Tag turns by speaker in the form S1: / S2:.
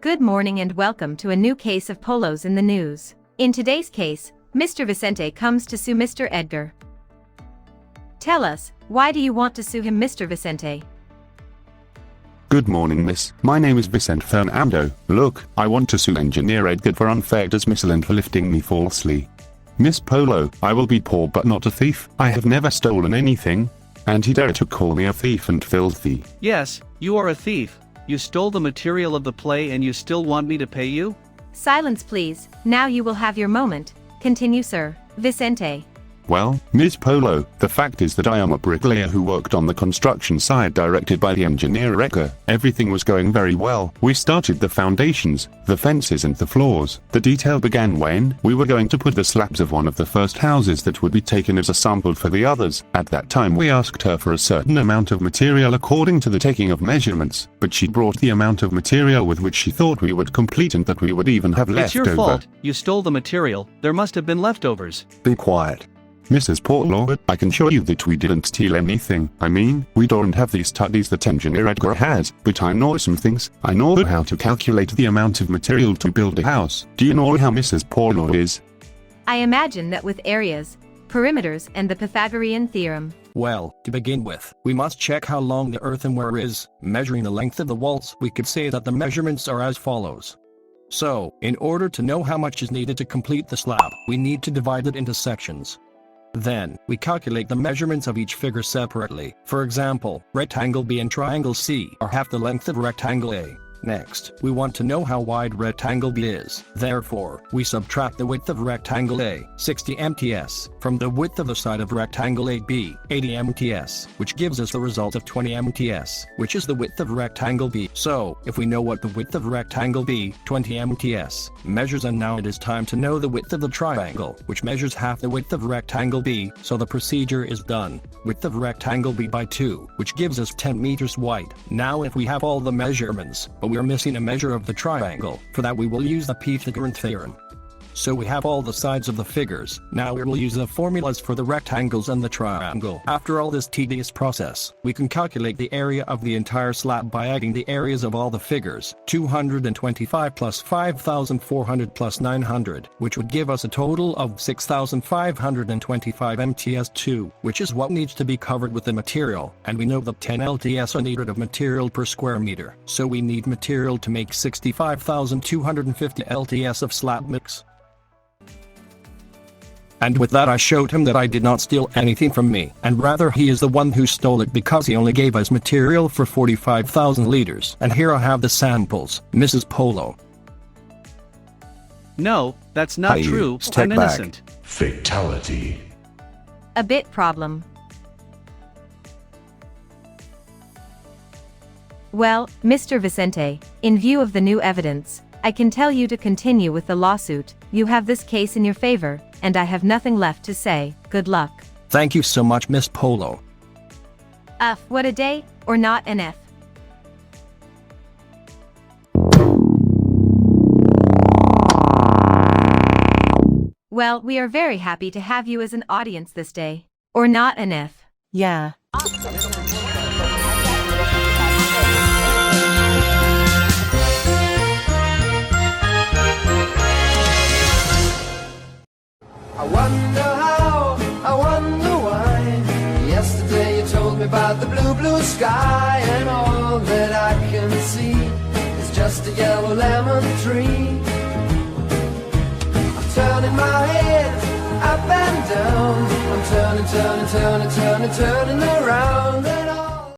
S1: Good morning and welcome to a new case of Polos in the news. In today's case, Mr. Vicente comes to sue Mr. Edgar. Tell us, why do you want to sue him, Mr. Vicente?
S2: Good morning, miss. My name is Vicente Fernando. Look, I want to sue Engineer Edgar for unfair dismissal and for lifting me falsely. Miss Polo, I will be poor but not a thief. I have never stolen anything. And he dared to call me a thief and filthy.
S3: Yes, you are a thief. You stole the material of the play and you still want me to pay you?
S1: Silence please, now you will have your moment. Continue, sir. Vicente.
S2: Well, Miss Polo, the fact is that I am a bricklayer who worked on the construction site directed by the engineer Edgar. Everything was going very well. We started the foundations, the fences and the floors. The detail began when we were going to put the slabs of one of the first houses that would be taken as a sample for the others. At that time we asked her for a certain amount of material according to the taking of measurements, but she brought the amount of material with which she thought we would complete and that we would even have left over.
S3: It's your fault. You stole the material. There must have been leftovers.
S2: Be quiet. Mrs. Portlaw, I can show you that we didn't steal anything. I mean, we don't have these studies that Engineer Edgar has, but I know some things. I know how to calculate the amount of material to build a house. Do you know how Mrs. Portlaw is?
S1: I imagine that with areas, perimeters and the Pythagorean theorem.
S4: Well, to begin with, we must check how long the earthenware is. Measuring the length of the walls, we could say that the measurements are as follows. So, in order to know how much is needed to complete the slab, we need to divide it into sections. Then, we calculate the measurements of each figure separately. For example, rectangle B and triangle C are half the length of rectangle A. Next, we want to know how wide rectangle B is. Therefore, we subtract the width of rectangle A, 60 mts, from the width of the side of rectangle AB, 80 mts, which gives us the result of 20 mts, which is the width of rectangle B. So, if we know what the width of rectangle B, 20 mts, measures, and now it is time to know the width of the triangle, which measures half the width of rectangle B, so the procedure is done. Width of rectangle B by 2, which gives us 10 meters wide. Now if we have all the measurements, but we are missing a measure of the triangle, for that we will use the Pythagorean theorem. So we have all the sides of the figures. Now we will use the formulas for the rectangles and the triangle. After all this tedious process, we can calculate the area of the entire slab by adding the areas of all the figures, 225 plus 5,400 plus 900, which would give us a total of 6,525 mts2, which is what needs to be covered with the material, and we know that 10 lts are needed of material per square meter, so we need material to make 65,250 lts of slab mix. And with that I showed him that I did not steal anything from me, and rather he is the one who stole it because he only gave us material for 45,000 liters. And here I have the samples, Mrs. Polo.
S3: No, that's not true. I'm innocent.
S5: Fatality.
S1: A bit problem. Well, Mr. Vicente, in view of the new evidence, I can tell you to continue with the lawsuit. You have this case in your favor, and I have nothing left to say. Good luck.
S4: Thank you so much, Miss Polo.
S1: What a day, or not an F. Well, we are very happy to have you as an audience this day. Or not an F.
S6: Yeah.
S7: I wonder how, I wonder why. Yesterday you told me about the blue, blue sky, and all that I can see is just a yellow lemon tree. I'm turning my head up and down. I'm turning, turning, turning, turning, turning around.